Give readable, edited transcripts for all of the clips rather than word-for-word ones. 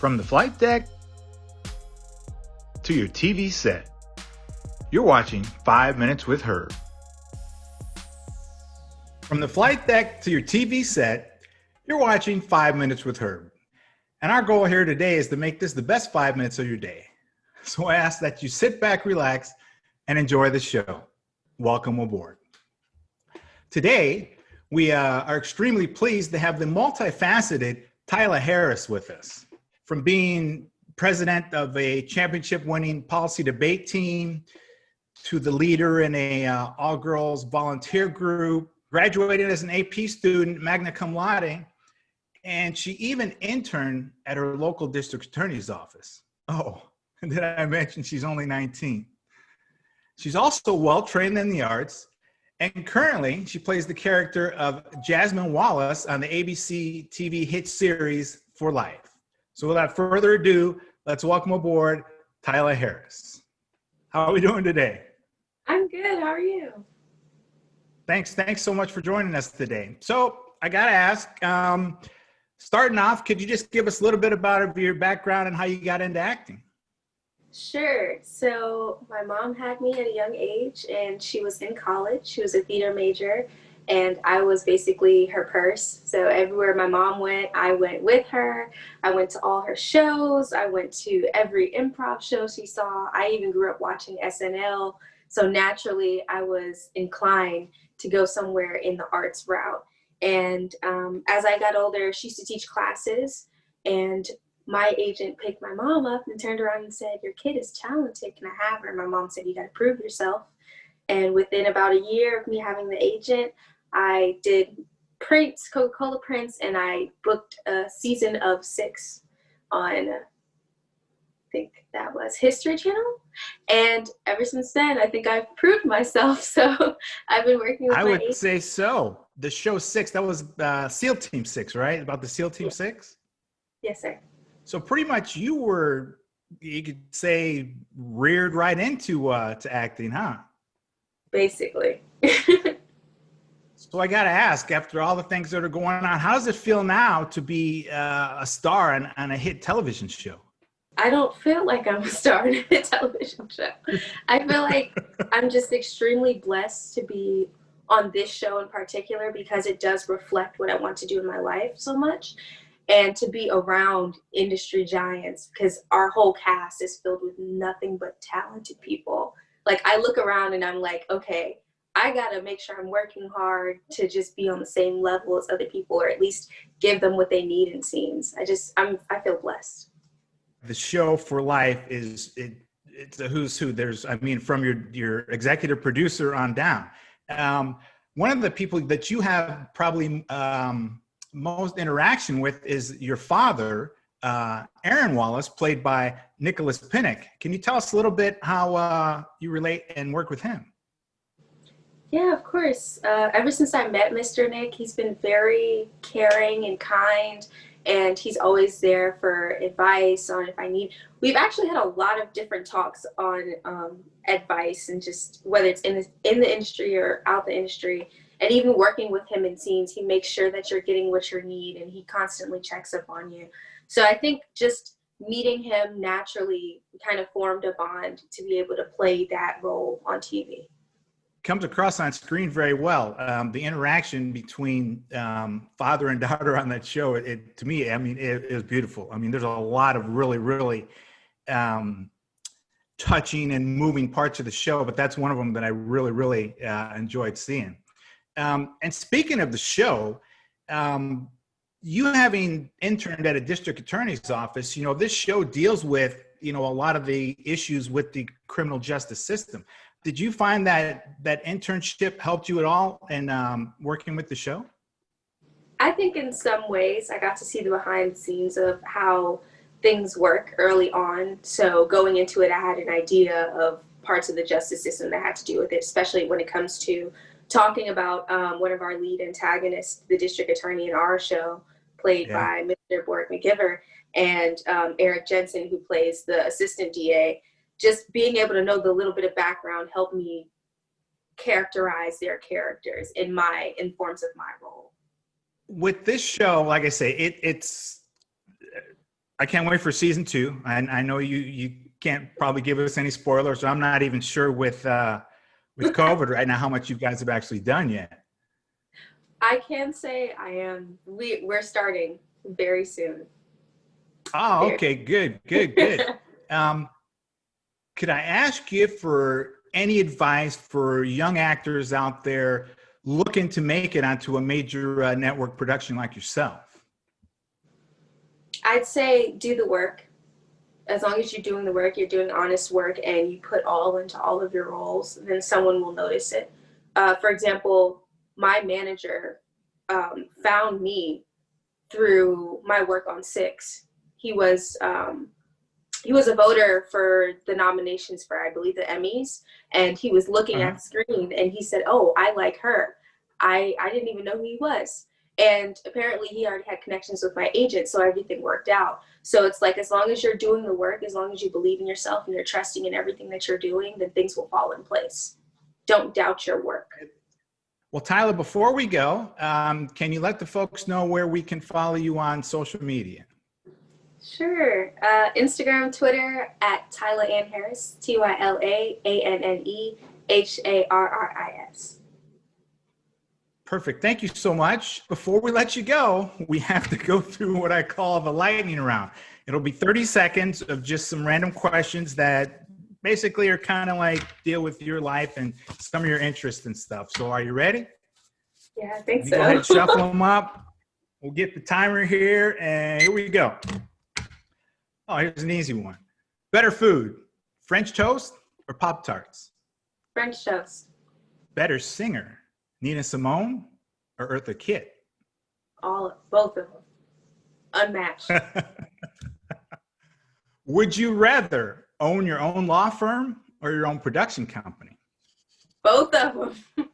From the flight deck to your TV set, you're watching 5 Minutes with Herb. From the flight deck to your TV set, you're watching 5 Minutes with Herb. And our goal here today is to make this the best 5 minutes of your day. So I ask that you sit back, relax, and enjoy the show. Welcome aboard. Today, we are extremely pleased to have the multifaceted Tyla Harris with us. From being president of a championship-winning policy debate team to the leader in a all-girls volunteer group, graduated as an AP student, Magna Cum Laude, and she even interned at her local district attorney's office. Oh, and did I mention she's only 19? She's also well-trained in the arts, and currently she plays the character of Jasmine Wallace on the ABC TV hit series For Life. So without further ado, let's welcome aboard Tyla Harris. How are we doing today? I'm good. How are you? Thanks so much for joining us today. So I got to ask, starting off, could you just give us a little bit about your background and how you got into acting? Sure. So my mom had me at a young age, and she was in college. She was a theater major, and I was basically her purse. So everywhere my mom went, I went with her. I went to all her shows. I went to every improv show she saw. I even grew up watching SNL. So naturally, I was inclined to go somewhere in the arts route. And as I got older, she used to teach classes, and my agent picked my mom up and turned around and said, "Your kid is talented. Can I have her?" And my mom said, "You got to prove yourself." And within about a year of me having the agent, I did prints, Coca-Cola prints, and I booked a season of 6 on, I think that was History Channel. And ever since then, I think I've proved myself. So I've been working with I my would agent. say so. The show 6, that was SEAL Team 6, right? About the SEAL Team 6? Yes, sir. So pretty much you were, you could say, reared right into to acting, huh? Basically. So I got to ask, after all the things that are going on, how does it feel now to be a star on a hit television show? I don't feel like I'm a star in a television show. I feel like I'm just extremely blessed to be on this show in particular because it does reflect what I want to do in my life so much, and to be around industry giants because our whole cast is filled with nothing but talented people. Like, I look around and I'm like, okay, I gotta make sure I'm working hard to just be on the same level as other people, or at least give them what they need in scenes. I feel blessed. The show For Life it's a who's who. There's, I mean, from your executive producer on down. One of the people that you have probably most interaction with is your father, Aaron Wallace, played by Nicholas Pinnock. Can you tell us a little bit how you relate and work with him? Yeah, of course. Ever since I met Mr. Nick, he's been very caring and kind, and he's always there for advice on if I need. We've actually had a lot of different talks on advice, and just whether it's in the industry or out the industry, and even working with him in scenes, he makes sure that you're getting what you need, and he constantly checks up on you. So I think just meeting him naturally kind of formed a bond to be able to play that role on TV. Comes across on screen very well. The interaction between father and daughter on that show, to me, I mean, it is beautiful. I mean, there's a lot of really touching and moving parts of the show, but that's one of them that I really enjoyed seeing. And speaking of the show, you having interned at a district attorney's office, you know, this show deals with, you know, a lot of the issues with the criminal justice system. Did you find that internship helped you at all in working with the show? I think in some ways I got to see the behind the scenes of how things work early on. So going into it, I had an idea of parts of the justice system that had to do with it, especially when it comes to talking about one of our lead antagonists, the district attorney in our show, played by Mr. Borg McGiver, and Eric Jensen, who plays the assistant DA. Just being able to know the little bit of background helped me characterize their characters in forms of my role. With this show, like I say, it's I can't wait for season 2. I know you can't probably give us any spoilers. So I'm not even sure with COVID right now how much you guys have actually done yet. I can say I am. We're starting very soon. Oh, okay, good. Could I ask you for any advice for young actors out there looking to make it onto a major network production like yourself? I'd say do the work. As long as you're doing the work, you're doing honest work, and you put all into all of your roles, then someone will notice it. For example, my manager found me through my work on Six. He was a voter for the nominations for, I believe, the Emmys, and he was looking at the screen and he said, "Oh, I like her." I didn't even know who he was. And apparently he already had connections with my agent, so everything worked out. So it's like, as long as you're doing the work, as long as you believe in yourself and you're trusting in everything that you're doing, then things will fall in place. Don't doubt your work. Well, Tyla, before we go, can you let the folks know where we can follow you on social media? Sure. Instagram, Twitter at Tyla Anne Harris, TYLAANNEHARRIS. Perfect. Thank you so much. Before we let you go, we have to go through what I call the lightning round. It'll be 30 seconds of just some random questions that basically are kind of like deal with your life and some of your interests and stuff. So are you ready? Yeah, I think so. Go ahead, shuffle them up. We'll get the timer here, and here we go. Oh, here's an easy one. Better food, French toast or Pop-Tarts? French toast. Better singer, Nina Simone or Eartha Kitt? Both of them. Unmatched. Would you rather own your own law firm or your own production company? Both of them.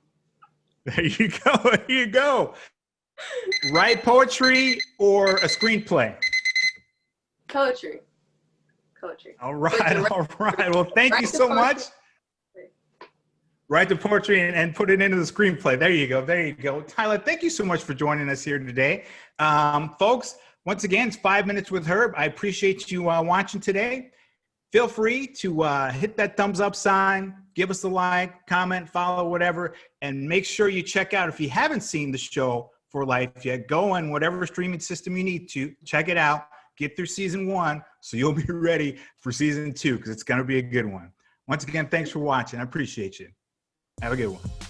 There you go. There you go. Write poetry or a screenplay? Poetry. All right. All right. Well, thank you so much. Write the poetry and put it into the screenplay. There you go. There you go. Tyla, thank you so much for joining us here today. Folks, once again, it's 5 Minutes with Herb. I appreciate you watching today. Feel free to hit that thumbs up sign, give us a like, comment, follow, whatever, and make sure you check out, if you haven't seen the show For Life yet, go on whatever streaming system you need to, check it out, get through season 1 so you'll be ready for season 2 because it's going to be a good one. Once again, thanks for watching. I appreciate you. Have a good one.